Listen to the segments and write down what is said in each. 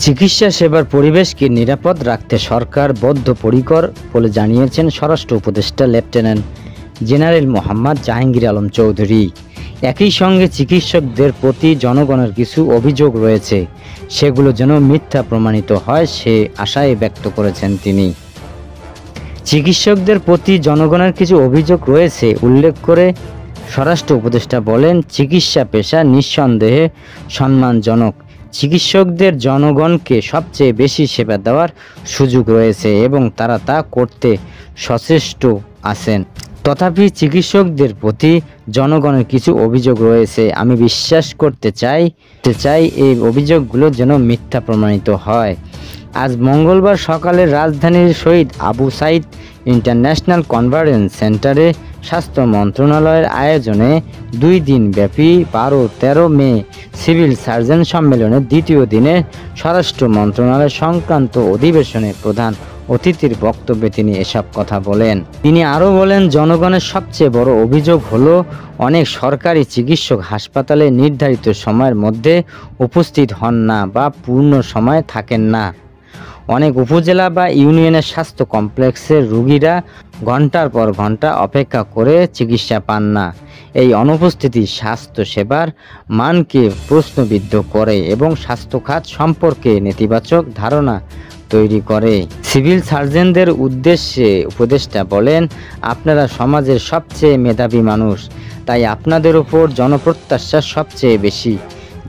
চিকিৎসা সেবার পরিবেশকে নিরাপদ রাখতে সরকার বদ্ধপরিকর বলে জানিয়েছেন স্বরাষ্ট্র উপদেষ্টা লেফটেন্যান্ট জেনারেল মোহাম্মদ জাহাঙ্গীর আলম চৌধুরী। একই সঙ্গে চিকিৎসকদের প্রতি জনগণের কিছু অভিযোগ রয়েছে, সেগুলো যেন মিথ্যা প্রমাণিত হয় সে আশায় ব্যক্ত করেছেন তিনি। চিকিৎসকদের প্রতি জনগণের কিছু অভিযোগ রয়েছে উল্লেখ করে স্বরাষ্ট্র উপদেষ্টা বলেন, চিকিৎসা পেশা নিঃসন্দেহে সম্মানজনক। চিকিৎসকদের জনগণকে সবচেয়ে বেশি সেবা দেওয়ার সুযোগ রয়েছে এবং তারা তা করতে সচেষ্ট আছেন। তথাপি চিকিৎসকদের প্রতি জনগণের কিছু অভিযোগ রয়েছে। আমি বিশ্বাস করতে চাই এই অভিযোগগুলো যেন মিথ্যা প্রমাণিত হয়। আজ মঙ্গলবার সকালে রাজধানীর শহীদ আবু সাইদ ইন্টারন্যাশনাল কনফারেন্স সেন্টারে স্বাস্থ্য মন্ত্রণালয়ের আয়োজনে 2 দিনব্যাপী 12-13 মে সিভিল সার্জন সম্মেলনের দ্বিতীয় দিনে স্বরাষ্ট্র মন্ত্রণালয় সংক্রান্ত অধিবেশনে প্রধান অতিথির বক্তব্যে তিনি এসব কথা বলেন। তিনি আরও বলেন, জনগণের সবচেয়ে বড় অভিযোগ হলো অনেক সরকারি চিকিৎসক হাসপাতালে নির্ধারিত সময়ের মধ্যে উপস্থিত হন না বা পূর্ণ সময় থাকেন না। অনেক উপজেলা বা ইউনিয়নের স্বাস্থ্য কমপ্লেক্সের রোগীরা ঘন্টার পর ঘন্টা অপেক্ষা করে চিকিৎসা পান না। এই অনুপস্থিতি স্বাস্থ্য সেবার মানকে প্রশ্নবিদ্ধ করে এবং স্বাস্থ্য খাত সম্পর্কে নেতিবাচক ধারণা তৈরি করে। সিভিল সার্জনদের উদ্দেশ্যে উপদেষ্টা বলেন, আপনারা সমাজের সবচেয়ে মেধাবী মানুষ, তাই আপনাদের উপর জনপ্রত্যাশা সবচেয়ে বেশি।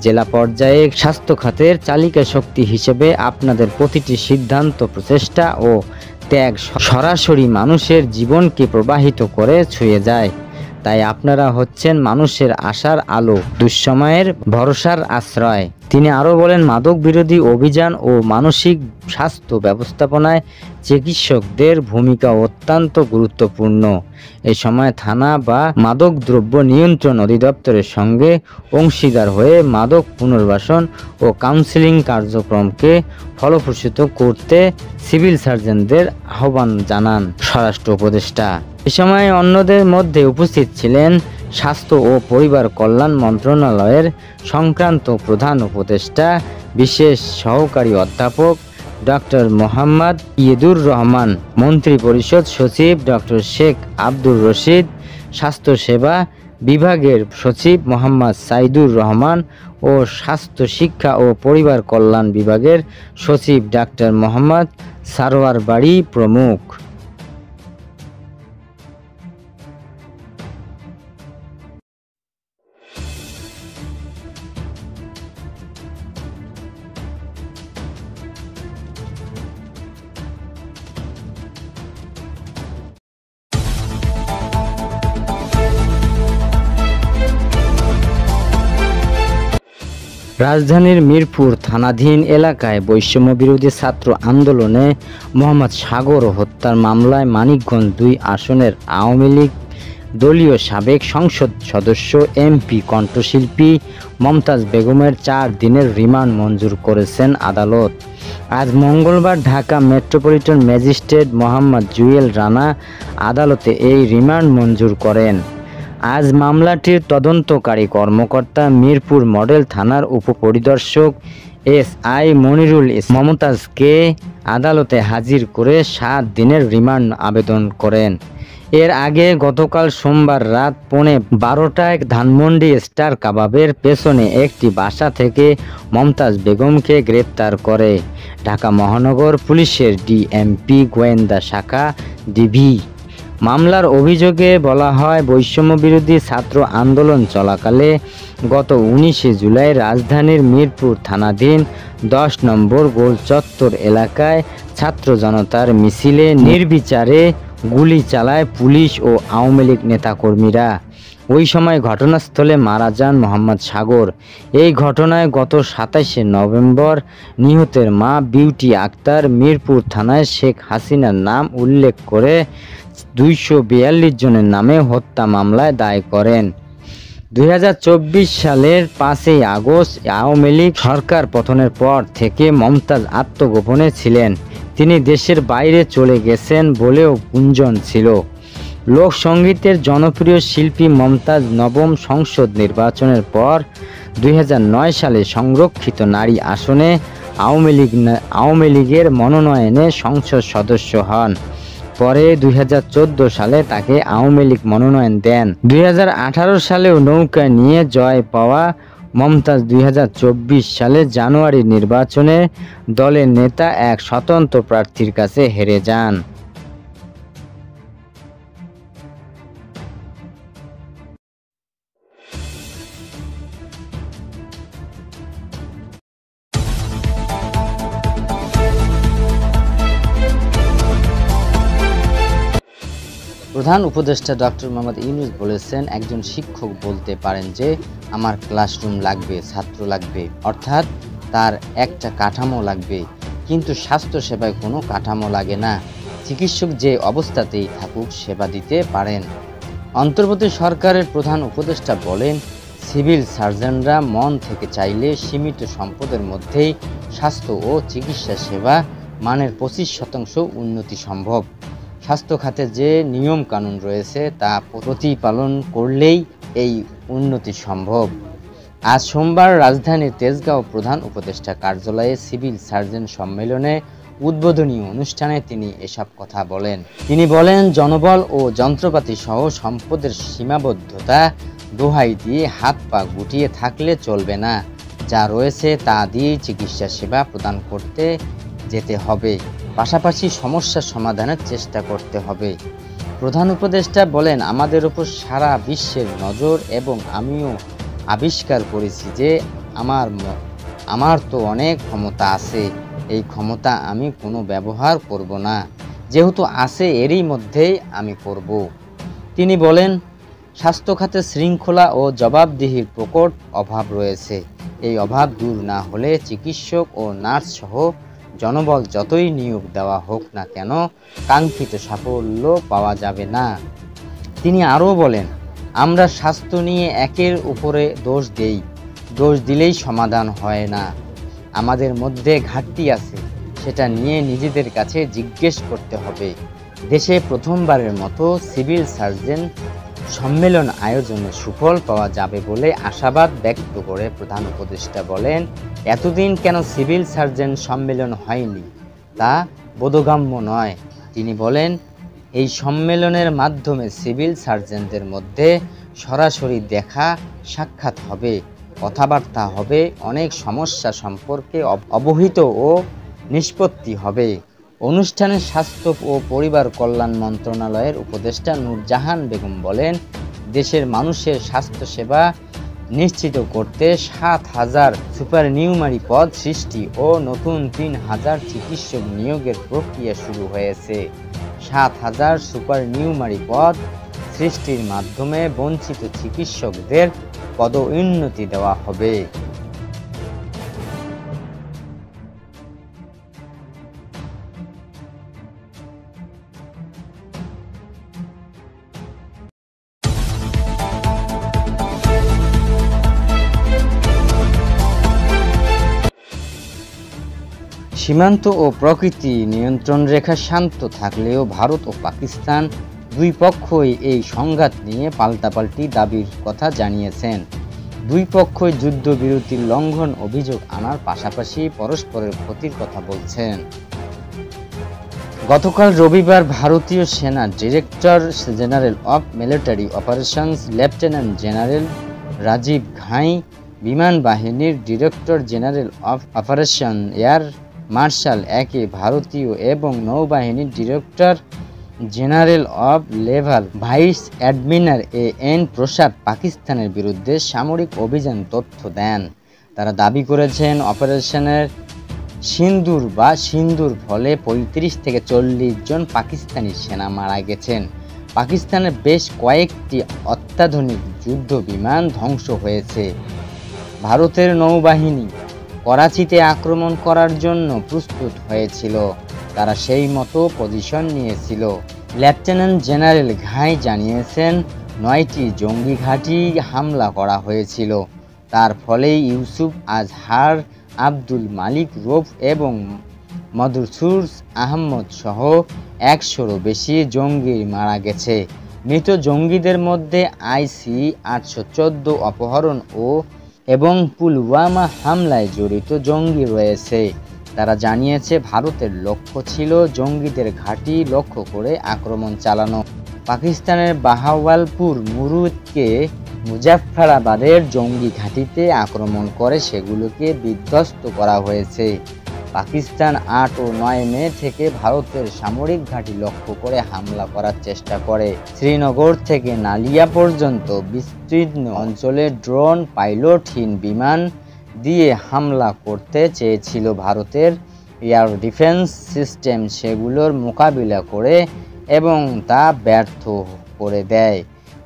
জেলা পর্যায়ে স্বাস্থ্য খাতের চালিকা শক্তি হিসেবে আপনাদের প্রতিটি সিদ্ধান্ত, প্রচেষ্টা ও ত্যাগ সরাসরি মানুষের জীবনকে প্রবাহিত করে ছুঁয়ে যায়। তাই আপনারা হচ্ছেন মানুষের আশার আলো, দুঃসময়ের ভরসার আশ্রয়। তিনি আরও বলেন, মাদক বিরোধী অভিযান ও মানসিক স্বাস্থ্য ব্যবস্থাপনায় চিকিৎসকদের ভূমিকা অত্যন্ত গুরুত্বপূর্ণ। এই সময় থানা বা মাদকদ্রব্য নিয়ন্ত্রণ অধিদপ্তরের সঙ্গে অংশীদার হয়ে মাদক পুনর্বাসন ও কাউন্সেলিং কার্যক্রমকে ফলপ্রসূ করতে সিভিল সার্জনদের আহ্বান জানান স্বরাষ্ট্র উপদেষ্টা। এ সময় অন্যদের মধ্যে উপস্থিত ছিলেন স্বাস্থ্য ও পরিবার কল্যাণ মন্ত্রণালয়ের সংক্রান্ত প্রধান উপদেষ্টা বিশেষ সহকারী অধ্যাপক ডক্টর মোহাম্মদ ইয়েদুর রহমান, মন্ত্রিপরিষদ সচিব ডক্টর শেখ আব্দুর রশিদ, স্বাস্থ্যসেবা বিভাগের সচিব মোহাম্মদ সাইদুর রহমান ও স্বাস্থ্য শিক্ষা ও পরিবার কল্যাণ বিভাগের সচিব ডাক্তার মোহাম্মদ সারোয়ার বাড়ি প্রমুখ। রাজধানীর মিরপুর থানাধীন এলাকায় বৈষম্য বিরোধী ছাত্র আন্দোলনে মোহাম্মদ সাগর হত্যার মামলায় মানিকগঞ্জ 2 আসনের আওয়ামী লীগ দলীয় সাবেক সংসদ সদস্য এমপি কণ্ঠশিল্পী মমতাজ বেগমের 4 দিনের রিমান্ড মঞ্জুর করেছেন আদালত। আজ মঙ্গলবার ঢাকা মেট্রোপলিটন ম্যাজিস্ট্রেট মোহাম্মদ জুয়েল রানা আদালতে এই রিমান্ড মঞ্জুর করেন। আজ মামলাটির তদন্তকারী কর্মকর্তা মিরপুর মডেল থানার উপপরিদর্শক এসআই মনিরুল মমতাজকে আদালতে হাজির করে 7 দিনের রিমান্ড আবেদন করেন। এর আগে গতকাল সোমবার রাত 12:15টায় ধানমন্ডি স্টার কাবাবের পেছনে একটি বাসা থেকে মমতাজ বেগমকে গ্রেপ্তার করে ঢাকা মহানগর পুলিশের ডিএমপি গোয়েন্দা শাখা ডিবি। মামলার অভিযোগে বলা হয়, বৈষম্য বিরোধী ছাত্র আন্দোলন চলাকালে গত 19 জুলাই রাজধানীর মিরপুর থানাধীন 10 নম্বর গোল চত্বর এলাকায় ছাত্র জনতার মিছিলে নির্বিচারে গুলি চালায় পুলিশ ও আওয়ামী লীগ নেতাকর্মীরা। ওই সময় ঘটনাস্থলে মারা যান মোহাম্মদ সাগর। এই ঘটনায় গত 27 নভেম্বর নিহতের মা বিউটি আক্তার মিরপুর থানায় শেখ হাসিনার নাম উল্লেখ করে 242 জনের নামে হত্যা মামলায় দায় করেন। 2024 সালের 5 আগস্ট আওয়ামী লীগ সরকার পতনের পর থেকে মমতাজ আত্মগোপনে ছিলেন। তিনি দেশের বাইরে চলে গেছেন বলেও গুঞ্জন ছিল। লোকসঙ্গীতের জনপ্রিয় শিল্পী মমতাজ নবম সংসদ নির্বাচনের পর 2009 সালে সংরক্ষিত নারী আসনে আওয়ামী লীগের মনোনয়নে সংসদ সদস্য হন। পরে 2014 সালে তাকে আওয়ামী লীগ মনোনয়ন দেন। 2018 সালেও নৌকা নিয়ে জয় পাওয়া মমতাজ 2024 সালের জানুয়ারির নির্বাচনে দলের নেতা এক স্বতন্ত্র প্রার্থীর কাছে হেরে যান। প্রধান উপদেষ্টা ডক্টর মোহাম্মদ ইউনূস বলেছেন, একজন শিক্ষক বলতে পারেন যে আমার ক্লাসরুম লাগবে, ছাত্র লাগবে, অর্থাৎ তার একটা কাঠামো লাগবে, কিন্তু স্বাস্থ্যসেবায় কোনো কাঠামো লাগে না। চিকিৎসক যে অবস্থাতেই থাকুক সেবা দিতে পারেন। অন্তর্বর্তী সরকারের প্রধান উপদেষ্টা বলেন, সিভিল সার্জনরা মন থেকে চাইলে সীমিত সম্পদের মধ্যেই স্বাস্থ্য ও চিকিৎসা সেবা মানের 25% উন্নতি সম্ভব। স্বাস্থ্য খাতে যে নিয়ম কানুন রয়েছে তা প্রতিপালন করলেই এই উন্নতি সম্ভব। আজ সোমবার রাজধানীর তেজগাঁও প্রধান উপদেষ্টা কার্যালয়ে সিভিল সার্জন সম্মেলনে উদ্বোধনী অনুষ্ঠানে তিনি এসব কথা বলেন। তিনি বলেন, জনবল ও যন্ত্রপাতি সহ সম্পদের সীমাবদ্ধতা দোহাই দিয়ে হাত পা গুটিয়ে থাকলে চলবে না। যা রয়েছে তা দিয়েই চিকিৎসা সেবা প্রদান করতে যেতে হবে, পাশাপাশি সমস্যার সমাধানের চেষ্টা করতে হবে। প্রধান উপদেষ্টা বলেন, আমাদের উপর সারা বিশ্বের নজর এবং আমিও আবিষ্কার করেছি যে আমার তো অনেক ক্ষমতা আছে, এই ক্ষমতা আমি কোনো ব্যবহার করব না, যেহেতু আছে এরই মধ্যেই আমি করব। তিনি বলেন, স্বাস্থ্য খাতে শৃঙ্খলা ও জবাবদিহির প্রকট অভাব রয়েছে। এই অভাব দূর না হলে চিকিৎসক ও নার্স সহ জনবল যতই নিয়োগ দেওয়া হোক না কেন কাঙ্ক্ষিত সাফল্য পাওয়া যাবে না। তিনি আরও বলেন, আমরা স্বাস্থ্য নিয়ে একের উপরে দোষ দেই, দোষ দিলেই সমাধান হয় না। আমাদের মধ্যে ঘাটতি আছে, সেটা নিয়ে নিজেদের কাছে জিজ্ঞেস করতে হবে। দেশে প্রথমবারের মতো সিভিল সার্জন সম্মেলন আয়োজনে সুফল পাওয়া যাবে বলে আশাবাদ ব্যক্ত করে প্রধান উপদেষ্টা বলেন, এতদিন কেন সিভিল সার্জন সম্মেলন হয়নি তা বোধগম্য নয়। তিনি বলেন, এই সম্মেলনের মাধ্যমে সিভিল সার্জনদের মধ্যে সরাসরি দেখা সাক্ষাৎ হবে, কথাবার্তা হবে, অনেক সমস্যা সম্পর্কে অবহিত ও নিষ্পত্তি হবে। অনুষ্ঠানে স্বাস্থ্য ও পরিবার কল্যাণ মন্ত্রণালয়ের উপদেষ্টা নূরজাহান বেগম বলেন, দেশের মানুষের স্বাস্থ্যসেবা নিশ্চিত করতে 7,000 সুপারনিউমারি পদ সৃষ্টি ও নতুন 3,000 চিকিৎসক নিয়োগের প্রক্রিয়া শুরু হয়েছে। 7,000 সুপারনিউমারি পদ সৃষ্টির মাধ্যমে বঞ্চিত চিকিৎসকদের পদোন্নতি দেওয়া হবে। সীমান্ত ও প্রকৃতি নিয়ন্ত্রণ রেখা শান্ত থাকলেও ভারত ও পাকিস্তান দুই পক্ষই এই সংঘাত নিয়ে পাল্টাপাল্টি দাবির কথা জানিয়েছেন। দুই পক্ষই যুদ্ধবিরতির লঙ্ঘন অভিযোগ আনার পাশাপাশি পরস্পরের ক্ষতির কথা বলছেন। গতকাল রবিবার ভারতীয় সেনার director general of military operations lieutenant general Rajiv Ghai, বিমান বাহিনীর director general of operation air marshal AK Bharti এবং নৌবাহিনীর director general of naval vice admiral N Prasad পাকিস্তানের বিরুদ্ধে সামরিক অভিযান তথ্য দেন। তারা দাবি করেছেন, অপারেশনের সিন্দুর ফলে 35 থেকে 40 জন পাকিস্তানি সেনা মারা গেছেন। পাকিস্তানের বেশ কয়েকটি অত্যাধুনিক যুদ্ধ বিমান ধ্বংস হয়েছে। ভারতের নৌবাহিনী করাচিতে আক্রমণ করার জন্য প্রস্তুত হয়েছিল, তারা সেই মতো পজিশন নিয়েছিল। লেফটেন্যান্ট জেনারেল ঘাই জানিয়েছেন, 9টি জঙ্গি ঘাঁটি হামলা করা হয়েছিল। তার ফলেই ইউসুফ আজহার, আব্দুল মালিক রৌফ এবং মদসুর আহমদ সহ 100-রও বেশি জঙ্গি মারা গেছে। মৃত জঙ্গিদের মধ্যে IC-814 অপহরণ ও এবং পুলওয়ামা হামলায় জড়িত জঙ্গি রয়েছে। তারা জানিয়েছে ভারতের লক্ষ্য ছিল জঙ্গিদের ঘাঁটি লক্ষ্য করে আক্রমণ চালানো। পাকিস্তানের বাহাওয়ালপুর মুরুদকে মুজাফফরাবাদের জঙ্গি ঘাঁটিতে আক্রমণ করে সেগুলোকে বিধ্বস্ত করা হয়েছে। পাকিস্তান ৮ ও ৯ মে থেকে ভারতের সামরিক ঘাঁটি লক্ষ্য করে হামলা করার চেষ্টা করে। শ্রীনগর থেকে নালিয়া পর্যন্ত বিস্তীর্ণ অঞ্চলে ড্রোন পাইলটহীন বিমান দিয়ে হামলা করতে চেয়েছিল ভারতের এয়ার ডিফেন্স সিস্টেম সেগুলোর মোকাবিলা করে এবং তা ব্যর্থ করে দেয়।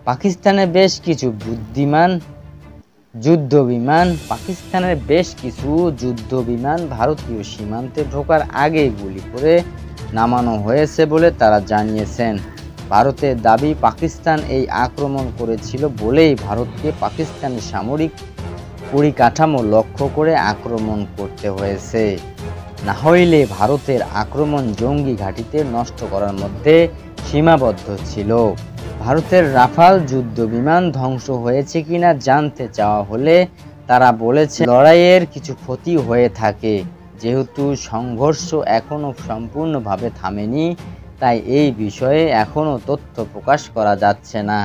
পাকিস্তানের বেশ কিছু যুদ্ধ বিমান ভারতীয় সীমান্তে ঢোকার আগে গুলি করে নামানো হয়েছে বলে তারা জানিয়েছেন। ভারতের দাবি পাকিস্তান এই আক্রমণ করেছিল বলেই ভারতকে পাকিস্তানের সামরিক পরিকাঠামো লক্ষ্য করে আক্রমণ করতে হয়েছে, না হইলে ভারতের আক্রমণ জঙ্গি ঘাঁটিতে নষ্ট করার মধ্যে সীমাবদ্ধ ছিল। ভারতের রাফাল যুদ্ধ বিমান ধ্বংস হয়েছে কিনা জানতে চাওয়া হলে তারা বলেছে লড়াইয়ের কিছু ক্ষতি হয়ে থাকে। যেহেতু সংঘর্ষ এখনও সম্পূর্ণভাবে থামেনি, তাই এই বিষয়ে এখনও তথ্য প্রকাশ করা যাচ্ছে না।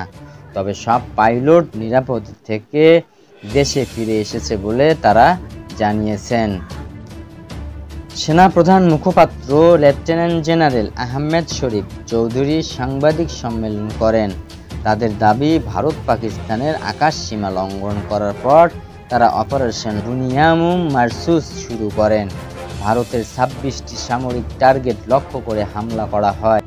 তবে সব পাইলট নিরাপদ থেকে দেশে ফিরে এসেছে বলে তারা জানিয়েছেন। সেনাপ্রধান মুখপাত্র লেফটেন্যান্ট জেনারেল আহমেদ শরীফ চৌধুরী সাংবাদিক সম্মেলন করেন। তাদের দাবি ভারত পাকিস্তানের আকাশ সীমা লঙ্ঘন করার পর তারা অপারেশন বুনিয়ামুম মারসুস শুরু করেন। ভারতের ২৬টি সামরিক টার্গেট লক্ষ্য করে হামলা করা হয়।